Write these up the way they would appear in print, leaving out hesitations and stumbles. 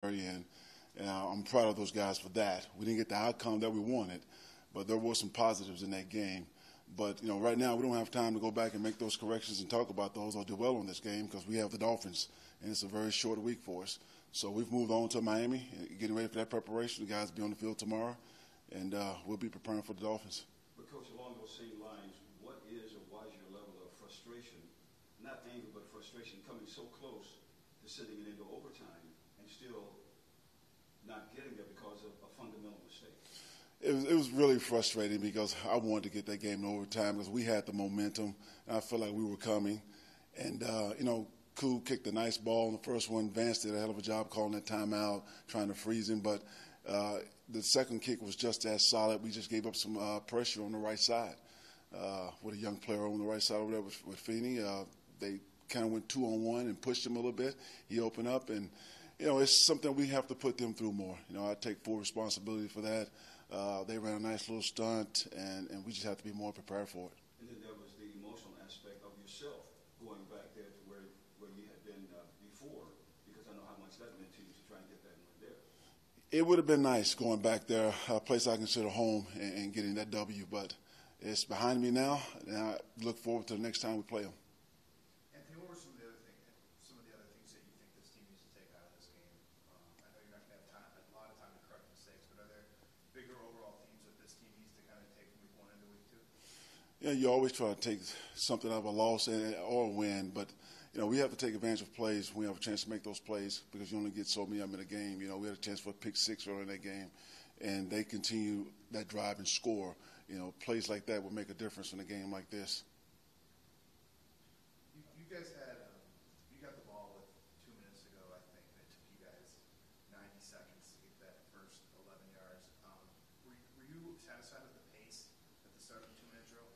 and I'm proud of those guys for that. We didn't get the outcome that we wanted, but there were some positives in that game. But right now we don't have time to go back and make those corrections and talk about those or dwell on this game because we have the Dolphins, and it's a very short week for us. So we've moved on to Miami, getting ready for that preparation. The guys will be on the field tomorrow, and we'll be preparing for the Dolphins. But Coach, along those same lines, what is or was your level of frustration, not anger but frustration, coming so close to sending it into overtime and still not getting there because of a fundamental mistake? It was really frustrating because I wanted to get that game in overtime because we had the momentum, and I felt like we were coming. And, Koo kicked a nice ball in the first one. Vance did a hell of a job calling that timeout, trying to freeze him. But the second kick was just as solid. We just gave up some pressure on the right side with a young player on the right side over there with Feeney. They kind of went 2-on-1 and pushed him a little bit. He opened up, and, it's something we have to put them through more. I take full responsibility for that. They ran a nice little stunt, and we just have to be more prepared for it. And then there was the emotional aspect of yourself going back there to where you had been before, because I know how much that meant to you to try and get that one there. It would have been nice going back there, a place I consider home, and getting that W, but it's behind me now, and I look forward to the next time we play them. Anthony, what were some of the other things that you think this team needs to take out of this game? I know you're not going to have a lot of time to correct mistakes, but are there bigger overall themes that this team needs to kind of take from week 1 into week 2? Yeah, you always try to take something out of a loss or a win, but we have to take advantage of plays. We have a chance to make those plays because you only get so many of them in a game. We had a chance for a pick 6 early in that game, and they continue that drive and score. Plays like that will make a difference in a game like this. You guys had you got the ball with 2 minutes to go, I think, and it took you guys 90 seconds to get that first 11 yards. Were you satisfied with the pace at the start of the 2-minute drill?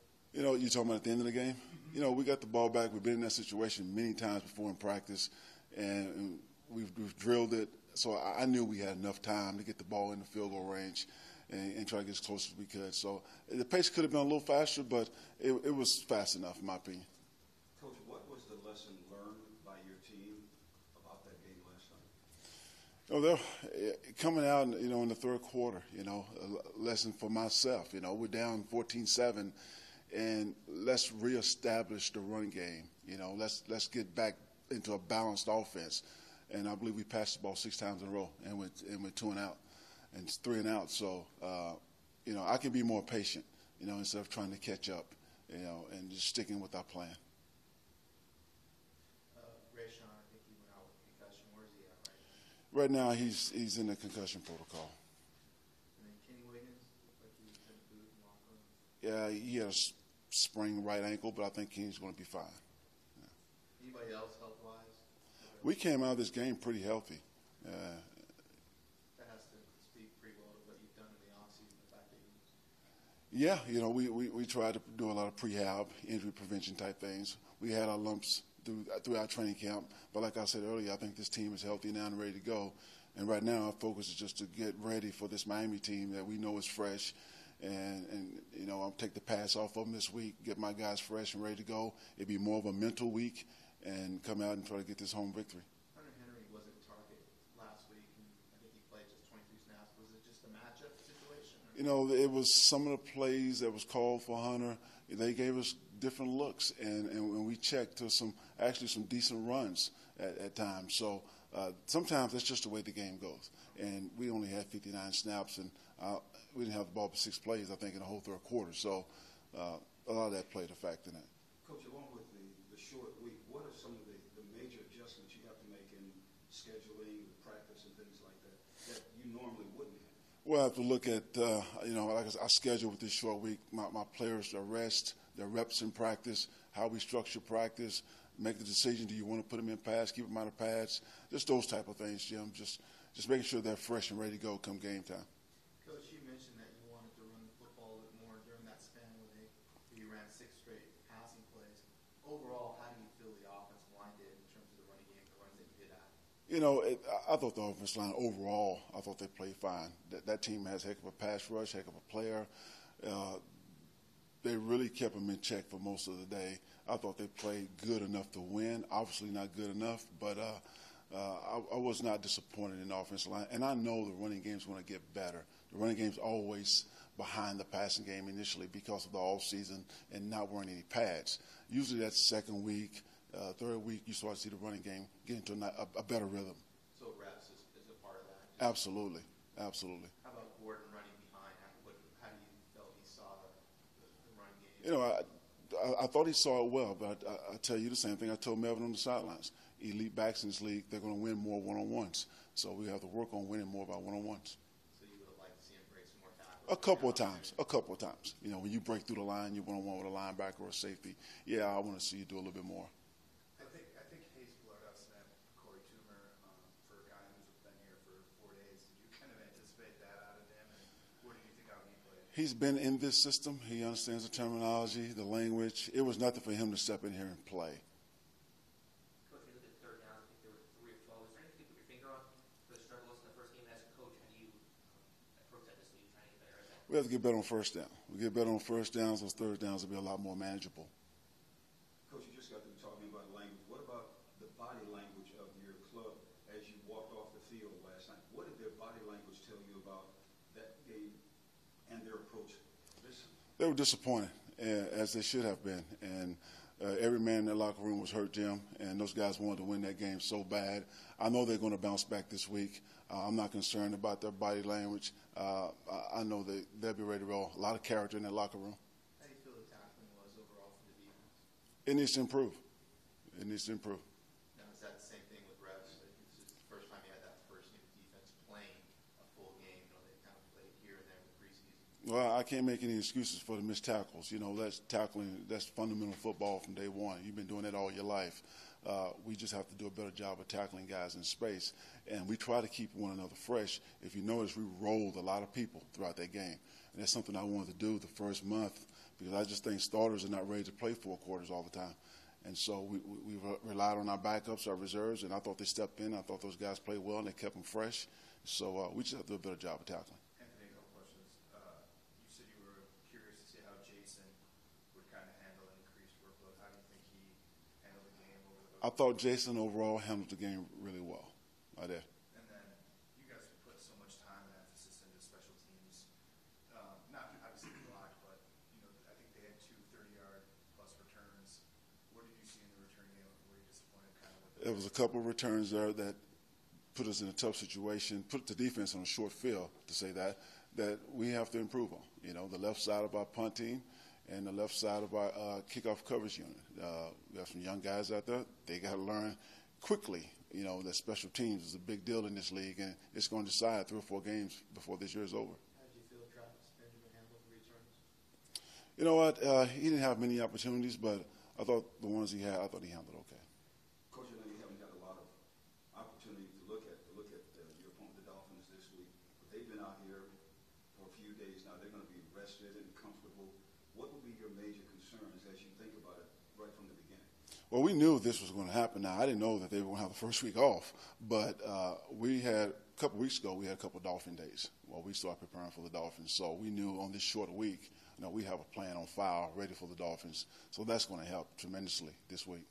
You're talking about at the end of the game? We got the ball back. We've been in that situation many times before in practice, and we've drilled it. So I knew we had enough time to get the ball in the field goal range and try to get as close as we could. So the pace could have been a little faster, but it was fast enough, in my opinion. Coach, what was the lesson learned by your team about that game last night? They're coming out, in the third quarter, a lesson for myself. We're down 14-7. And let's reestablish the run game. Let's get back into a balanced offense. And I believe we passed the ball 6 times in a row and went 2 and out, and 3 and out. So, I can be more patient, instead of trying to catch up, and just sticking with our plan. Rayshon, I think he went out with concussion. Where is he at right now? Right now, he's in the concussion protocol. And then Kenny Wiggins, like he was in the boot and locker room. Yeah, he had a sprained right ankle, but I think he's going to be fine. Yeah. Anybody else health-wise? We came out of this game pretty healthy. That has to speak pretty well to what you've done in the offseason, the fact that we tried to do a lot of prehab, injury prevention type things. We had our lumps through our training camp, but like I said earlier, I think this team is healthy now and ready to go. And right now, our focus is just to get ready for this Miami team that we know is fresh. And I'll take the pass off of them this week, get my guys fresh and ready to go. It'd be more of a mental week and come out and try to get this home victory. Hunter Henry was at target last week, and I think he played just 23 snaps. Was it just a matchup situation? It was some of the plays that was called for Hunter. They gave us different looks, and when we checked to some decent runs at times. So sometimes that's just the way the game goes. And we only had 59 snaps, and we didn't have the ball for 6 plays, I think, in the whole third quarter. So a lot of that played a factor in that. Coach, along with the short week, what are some of the major adjustments you have to make in scheduling, practice, and things like that you normally wouldn't have? Well, I have to look at, like our schedule with this short week, my players, their rest, their reps in practice, how we structure practice, make the decision, do you want to put them in pads, keep them out of pads, just those type of things, Jim, just making sure they're fresh and ready to go come game time. Coach, you mentioned that you wanted to run the football a bit more during that span where you ran 6 straight passing plays. Overall, how do you feel the offensive line did in terms of the running game, the runs that you did out? I thought the offensive line overall, I thought they played fine. That team has a heck of a pass rush, heck of a player. They really kept them in check for most of the day. I thought they played good enough to win. Obviously not good enough, but I was not disappointed in the offensive line, and I know the running game is going to get better. The running game is always behind the passing game initially because of the off season and not wearing any pads. Usually that second week, third week, you start to see the running game get into a better rhythm. So reps is a part of that? Absolutely. Absolutely. How about Gordon running behind? How do you feel he saw the running game? You know, I thought he saw it well, but I tell you the same thing I told Melvin on the sidelines. Elite backs in this league, they're going to win more one-on-ones. So we have to work on winning more by one-on-ones. So you would have liked to see him break some more tackles? A couple of times. You know, when you break through the line, you one-on-one with a linebacker or a safety. Yeah, I want to see you do a little bit more. I think Hayes blurred out snap Corey Toomer for a guy who's been here for 4 days. Did you kind of anticipate that out of him? And what did you think how he played? He's been in this system. He understands the terminology, the language. It was nothing for him to step in here and play. Coach, when you look at third down, I think there were 3 of 12. Is there anything you put your finger on for the struggles in the first game? As a coach, how do you approach that this week, trying to get better at that? We have to get better on first down. We get better on first downs. Those third downs will be a lot more manageable. Coach, you just got through talking about language. What about the body language of your club as you walked off the field last night? What did their body language tell you about that game and their approach this season? They were disappointed, as they should have been. And every man in the locker room was hurt, Jim, and those guys wanted to win that game so bad. I know they're going to bounce back this week. I'm not concerned about their body language. I know they'll be ready to roll. A lot of character in that locker room. How do you feel the tackling was overall for the defense? It needs to improve. It needs to improve. Now, is that the same thing with reps? Like, this is the first time you had that first unit defense playing a full game. You know, they kind of played here and there in the preseason. Well, I can't make any excuses for the missed tackles. You know, that's tackling, that's fundamental football from day one. You've been doing that all your life. We just have to do a better job of tackling guys in space. And we try to keep one another fresh. If you notice, we rolled a lot of people throughout that game. And that's something I wanted to do the first month because I just think starters are not ready to play 4 quarters all the time. And so we relied on our backups, our reserves, and I thought they stepped in. I thought those guys played well, and they kept them fresh. So we just have to do a better job of tackling. Anthony, a couple questions. You said you were curious to see how Jason would kind of handle an increased workload. How do you think he handled the game over the I thought Jason overall handled the game really well. I did. And then you guys have put so much time and emphasis into special teams. Not obviously block, but you know, I think they had 2 30-yard plus returns. What did you see in the return game? Were you disappointed kind of with There was a couple of returns there that put us in a tough situation, put the defense on a short field, to say that we have to improve on. You know, the left side of our punt team and the left side of our kickoff coverage unit. We have some young guys out there. They got to learn quickly, you know, that special teams is a big deal in this league, and it's going to decide 3 or 4 games before this year is over. How did you feel Travis Benjamin handled the returns? You know what? He didn't have many opportunities, but I thought the ones he had, I thought he handled okay. Coach, I know you haven't got a lot of opportunity to look at your opponent, the Dolphins, this week, but they've been out here for a few days now. They're going to be rested and comfortable. What would be your major concerns as you think about it right from the beginning? Well, we knew this was going to happen. Now, I didn't know that they were going to have the first week off, but we had a couple weeks ago, we had a couple of Dolphin days while we started preparing for the Dolphins. So we knew on this short week, you know, we have a plan on file ready for the Dolphins. So that's going to help tremendously this week.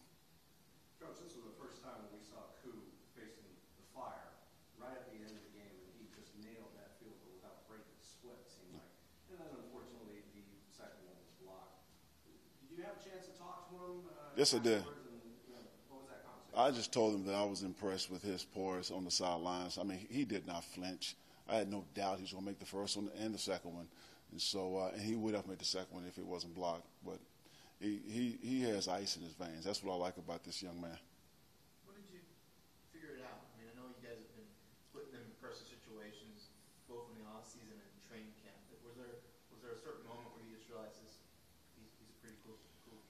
Coach, this was the first time when we saw Koo facing the fire right at the end of the game, and he just nailed that field goal without breaking a sweat, it seemed like. And then, unfortunately, the second one was blocked. Did you have a chance to talk to him? Yes, I did. And, you know, what was that conversation? I just told him that I was impressed with his poise on the sidelines. I mean, he did not flinch. I had no doubt he was going to make the first one and the second one. And so, and he would have made the second one if it wasn't blocked. But he has ice in his veins. That's what I like about this young man. When did you figure it out? I mean, I know you guys have been putting them in pressure situations, both in the off season and training camp. But was there a certain moment where you just realized he's a pretty cool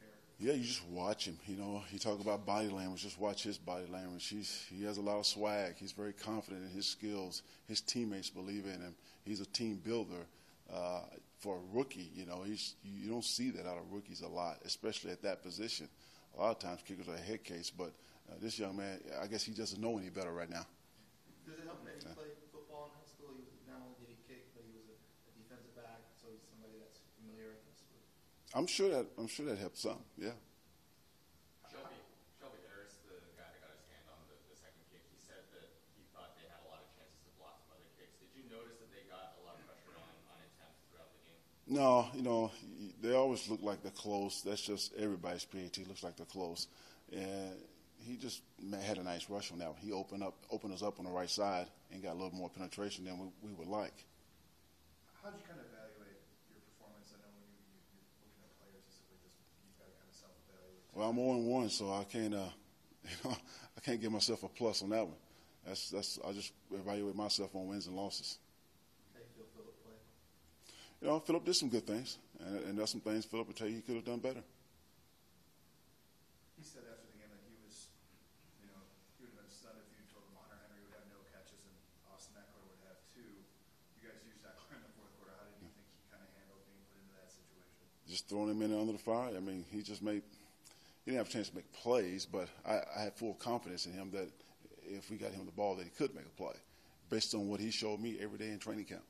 character? Yeah, you just watch him. You know, you talk about body language. Just watch his body language. He has a lot of swag. He's very confident in his skills. His teammates believe in him. He's a team builder. For a rookie, you know, you don't see that out of rookies a lot, especially at that position. A lot of times kickers are a head case, but this young man, I guess he doesn't know any better right now. Does it help that he played football in high school? Not only did he kick, but he was a defensive back, so he's somebody that's familiar, I guess, with. I'm sure that helps some. Yeah. Shelby Harris, the guy that got his hand on the second kick, he said No, they always look like they're close. That's just everybody's PAT looks like they're close. And he just had a nice rush on that one. He opened us up on the right side and got a little more penetration than we would like. How did you kind of evaluate your performance? I know when you're looking at players and stuff like this, you've got to kind of self-evaluate. Well, I'm 0-1, so I can't, I can't give myself a plus on that one. I just evaluate myself on wins and losses. How do you feel Phillip played? Phillip did some good things, and there's some things Phillip would tell you he could have done better. He said after the game that he was, he would have been stunned if you told him Hunter Henry would have no catches and Austin Eckler would have 2. You guys used Eckler in the fourth quarter. How did you think he kind of handled being put into that situation? Just throwing him in under the fire. I mean, he didn't have a chance to make plays, but I had full confidence in him that if we got him the ball, that he could make a play based on what he showed me every day in training camp.